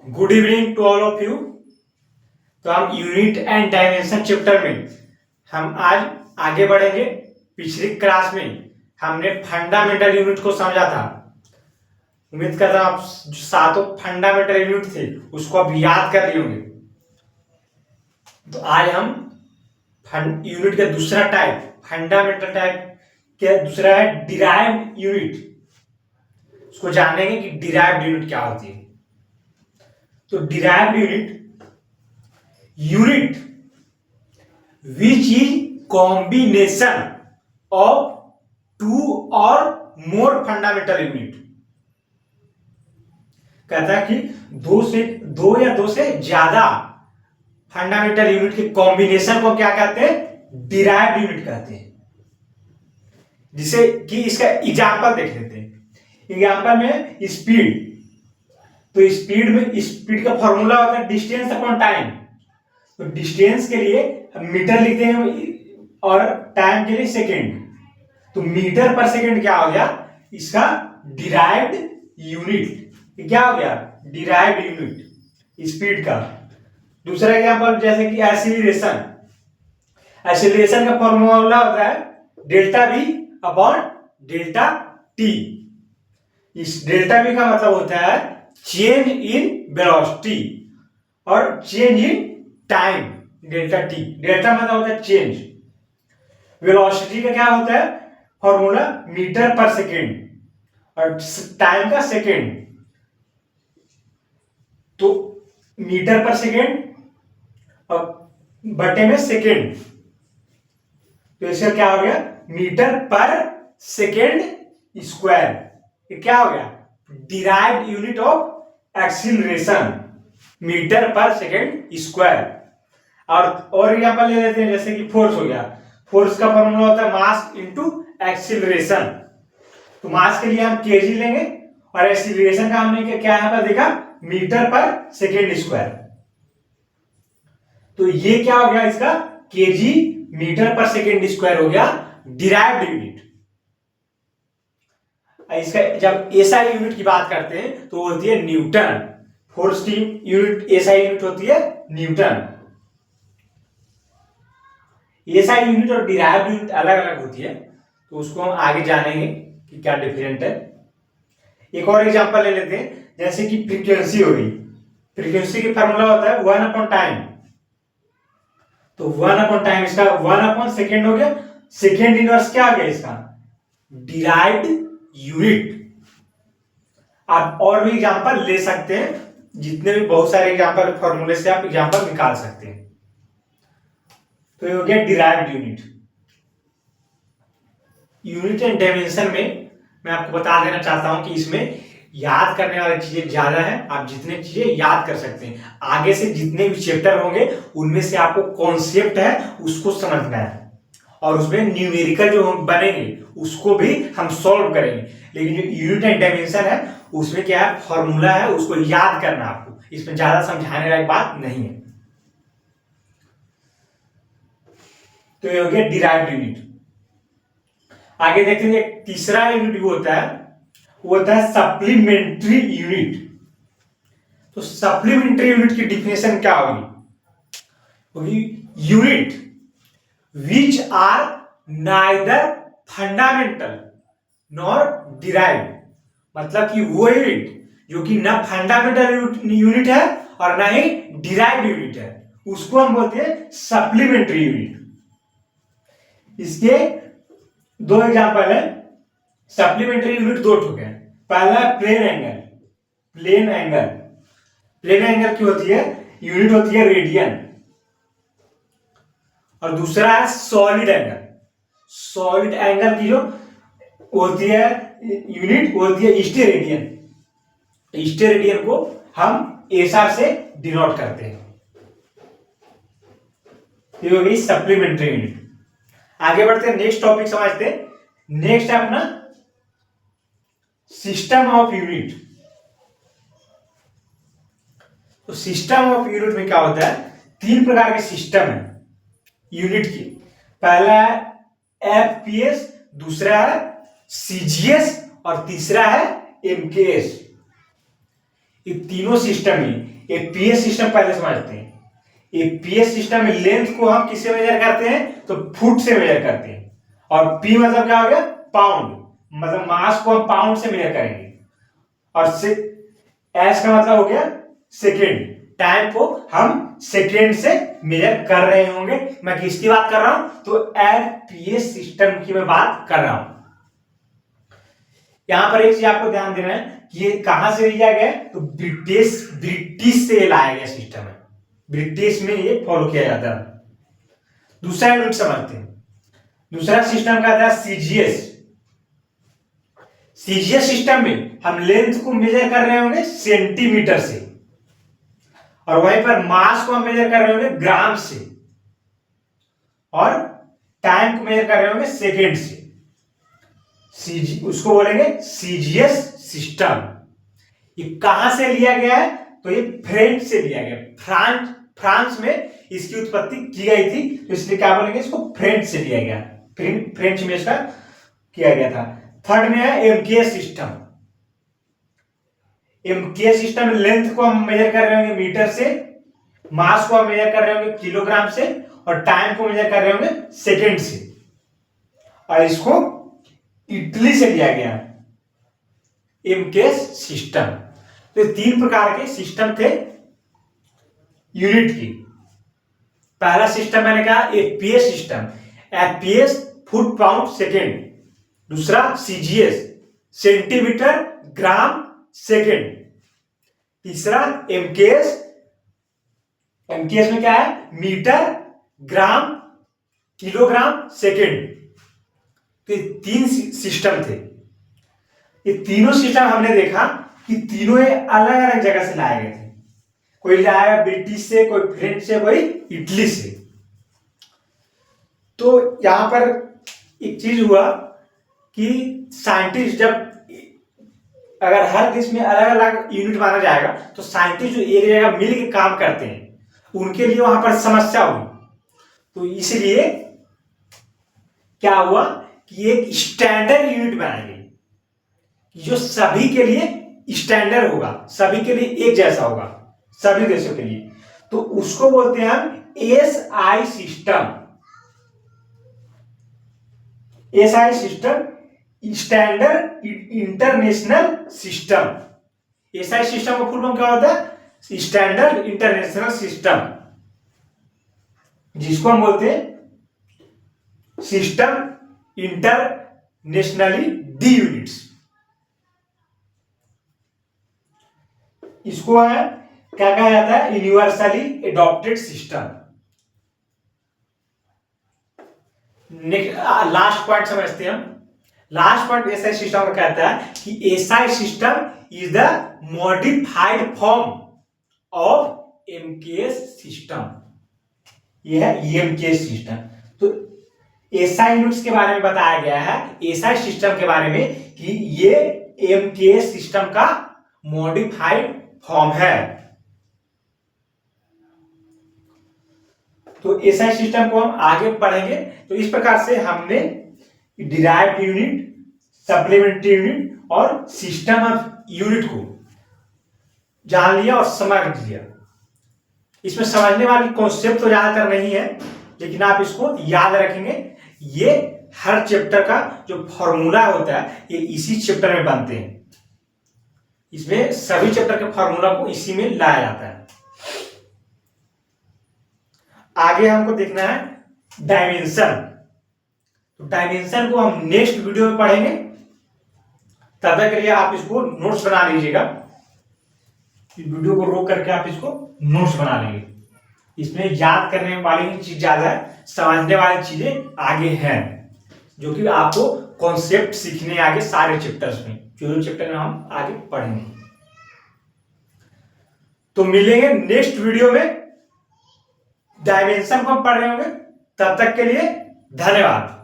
Good evening to all of you. तो हम unit and dimension chapter में हम आज आगे बढ़ेंगे। पिछली क्लास में हमने फंडामेंटल यूनिट को समझा था। उम्मीद करता हूं आप जो सातों फंडामेंटल यूनिट थे उसको अब याद कर लिए होंगे। तो आज हम यूनिट का दूसरा टाइप, फंडामेंटल टाइप के दूसरा है डिराइव्ड यूनिट। उसको जानेंगे कि डिराइव्ड यूनिट क्या होती है। तो derived unit which is combination of two or more fundamental unit। कहता है कि दो या दो से ज्यादा फंडामेंटल यूनिट के कॉम्बिनेशन को क्या कहते हैं? डिराइव्ड यूनिट कहते हैं। जिसे कि इसका एग्जांपल देख लेते हैं। एग्जांपल में स्पीड, तो स्पीड का फॉर्मूला होता है डिस्टेंस अपॉन टाइम। तो डिस्टेंस के लिए मीटर लिखते हैं और टाइम के लिए सेकेंड। तो मीटर पर सेकेंड क्या हो गया? इसका डिराइव्ड यूनिट। क्या हो गया? डिराइव्ड यूनिट स्पीड का। दूसरा एग्जांपल जैसे कि एक्सीलरेशन। एक्सीलरेशन का फॉर्मूला होता है delta we upon delta T. इस डेल्टा वी का मतलब होता है चेंज इन वेलोसिटी और change in time. Delta T, delta मतलब होता है चेंज, वेलोसिटी का क्या होता है फॉर्मूला मीटर पर सेकेंड और टाइम का सेकेंड। तो मीटर पर सेकेंड और बटे में सेकेंड, तो इसका क्या हो गया? मीटर पर सेकेंड स्क्वायर। ये क्या हो गया? Derived unit of acceleration, metre पर सेकेंड स्क्वायर। और एग्जांपल ले लेते हैं जैसे कि फोर्स हो गया। फोर्स का फॉर्मूला होता है मास इनटू एक्सीलरेशन। तो मास के लिए हम केजी लेंगे और एक्सीलरेशन का हमने क्या यहां पर देखा? मीटर पर सेकेंड स्क्वायर। तो ये क्या हो गया? इसका केजी मीटर पर सेकेंड स्क्वायर हो गया डिराइव्ड यूनिट। इसका जब एसआई यूनिट की बात करते हैं तो होती है न्यूटन। फोर्स की यूनिट एसआई यूनिट होती है न्यूटन। एसआई यूनिट और डिराइव्ड यूनिट अलग अलग होती है, तो उसको हम आगे जानेंगे कि क्या डिफरेंट है। एक और एग्जांपल ले लेते हैं जैसे कि फ्रीक्वेंसी हो गई। फ्रीक्वेंसी की फार्मूला होता है 1 अपॉन टाइम। तो 1 अपॉन टाइम, इसका 1 अपॉन सेकेंड हो गया। सेकेंड इनवर्स क्या आ गया इसका? Derived unit. आप और भी एग्जांपल ले सकते हैं, जितने भी बहुत सारे एग्जांपल फॉर्मूले से आप एग्जांपल निकाल सकते हैं। तो ये हो गया derived unit. Unit and dimension में मैं आपको बता देना चाहता हूं कि इसमें याद करने वाली चीजें ज्यादा है। आप जितने चीजें याद कर सकते हैं, आगे से जितने भी चैप्टर होंगे उनमें से आपको कॉन्सेप्ट है उसको समझना है और उसमें न्यूमेरिकल जो बनेंगे उसको भी हम सॉल्व करेंगे। लेकिन जो यूनिट एंड डायमेंशन है उसमें क्या है? फॉर्मूला है, उसको याद करना आपको। इसमें ज्यादा समझाने वाली बात नहीं है। तो ये हो गया डिराइव्ड यूनिट। आगे देखते हैं एक तीसरा यूनिट भी होता है, वो होता है सप्लीमेंट्री यूनिट। तो सप्लीमेंट्री यूनिट की डिफिनेशन क्या होगी? Unit which are neither fundamental nor derived. मतलब कि वो यूनिट जो कि ना फंडामेंटल यूनिट है और ना ही डिराइव्ड यूनिट है, उसको हम बोलते हैं सप्लीमेंट्री यूनिट। इसके दो एग्जांपल है। सप्लीमेंट्री यूनिट दो ठो है। पहला plane angle. Plane angle, plane angle की होती है यूनिट होती है रेडियन। और दूसरा है सॉलिड एंगल। सॉलिड एंगल की जो होती है यूनिट होती है स्टेरेडियन। स्टेरेडियन को हम एसआर से डिनोट करते हैं। ये हो गई सप्लीमेंट्री यूनिट। आगे बढ़ते हैं, नेक्स्ट टॉपिक समझते हैं। नेक्स्ट है अपना सिस्टम ऑफ यूनिट। तो सिस्टम ऑफ यूनिट में क्या होता है? तीन प्रकार के सिस्टम है यूनिट की। पहला है एफपीएस, दूसरा है सीजीएस और तीसरा है एमकेएस। ये तीनों सिस्टम में एपीएस सिस्टम पहले समझते हैं। एपीएस सिस्टम में लेंथ को हम किससे मेजर करते हैं, तो फुट से मेजर करते हैं। और पी मतलब क्या हो गया, पाउंड, मतलब मास को हम पाउंड से मेजर करेंगे। और एस का मतलब हो गया सेकेंड, टाइम को हम सेकेंड से मेजर कर रहे होंगे। मैं किसकी बात कर रहा हूं, तो एपीएस सिस्टम की मैं बात कर रहा हूं। यहां पर एक चीज आपको ध्यान देना है कि ये कहां से लिया गया, तो ब्रिटिश से लाया गया सिस्टम है, ब्रिटिश में ये फॉलो किया जाता है। दूसरा यूनिट समझते हैं। दूसरा सिस्टम का था सीजीएस। सीजीएस सिस्टम में हम लेंथ को मेजर कर रहे होंगे सेंटीमीटर से, और वहीं पर मास को हम मेजर कर रहे होंगे ग्राम से, और टाइम को मेजर कर रहे होंगे सेकेंड से। उसको बोलेंगे सीजीएस सिस्टम। ये कहां से लिया गया है, तो ये फ्रेंच से लिया गया। फ्रांस में इसकी उत्पत्ति की गई थी, तो इसलिए क्या बोलेंगे, इसको फ्रेंच से लिया गया, फ्रेंच में इसका किया गया था। थर्ड में है एमकेएस सिस्टम। एमकेएस सिस्टम में लेंथ को हम मेजर कर रहे होंगे मीटर से, मास को हम मेजर कर रहे होंगे किलोग्राम से, और टाइम को मेजर कर रहे होंगे सेकेंड से। और इसको इटली से लिया गया एमकेएस सिस्टम। तो तीन प्रकार के सिस्टम थे यूनिट की। पहला सिस्टम मैंने कहा APS system, APS foot pound second. दूसरा सीजीएस सेंटीमीटर ग्राम सेकेंड। तीसरा एमकेएस, एमकेएस में क्या है, मीटर ग्राम किलोग्राम सेकेंड। तो ये तीन सिस्टम थे। ये तीनों सिस्टम हमने देखा कि तीनों अलग अलग जगह से लाए गए थे। कोई लाया ब्रिटिश से, कोई फ्रेंच से, कोई इटली से। तो यहां पर एक चीज हुआ कि साइंटिस्ट जब, अगर हर देश में अलग अलग यूनिट माना जाएगा, तो साइंटिस्ट जो एक जगह मिल के काम करते हैं उनके लिए वहां पर समस्या हुई। तो इसलिए क्या हुआ कि एक स्टैंडर्ड यूनिट बनाई गई जो सभी के लिए स्टैंडर्ड होगा, सभी के लिए एक जैसा होगा, सभी देशों के लिए। तो उसको बोलते हैं हम SI system. SI system standard international system. SI system का फुल फॉर्म क्या होता है, स्टैंडर्ड इंटरनेशनल सिस्टम, जिसको हम बोलते हैं सिस्टम इंटरनेशनली डी यूनिट्स। इसको है क्या कहा जाता है, universally adopted system. Last point समझते हैं हम। लास्ट पॉइंट एसआई सिस्टम का कहता है कि SI system is the modified form of MKS system. यह है एमकेएस सिस्टम। तो एसआई यूनिट्स के बारे में बताया गया है, एसआई सिस्टम के बारे में, कि ये एमकेएस सिस्टम का मॉडिफाइड फॉर्म है। तो एसआई सिस्टम को हम आगे पढ़ेंगे। तो इस प्रकार से हमने डिराइव्ड यूनिट, सप्लीमेंट्री यूनिट और सिस्टम ऑफ यूनिट को जान लिया और समझ लिया। इसमें समझने वाली कॉन्सेप्ट तो ज्यादातर नहीं है, लेकिन आप इसको याद रखेंगे। ये हर चैप्टर का जो फॉर्मूला होता है ये इसी चैप्टर में बनते हैं। इसमें सभी चैप्टर के फॉर्मूला को इसी में लाया जाता है। आगे हमको देखना है डायमेंशन। तो डायमेंशन को हम नेक्स्ट वीडियो में पढ़ेंगे। तब तक के लिए आप इसको नोट्स बना लीजिएगा। वीडियो को रोक करके आप इसको नोट्स बना लेंगे। इसमें याद करने वाली चीज ज्यादा है, समझने वाली चीजें आगे हैं, जो कि आपको कॉन्सेप्ट सीखने आगे सारे चैप्टर्स में, जो चैप्टर में हम आगे पढ़ेंगे। तो मिलेंगे नेक्स्ट वीडियो में। डायमेंशन को हम पढ़ रहे होंगे। तब तक के लिए धन्यवाद।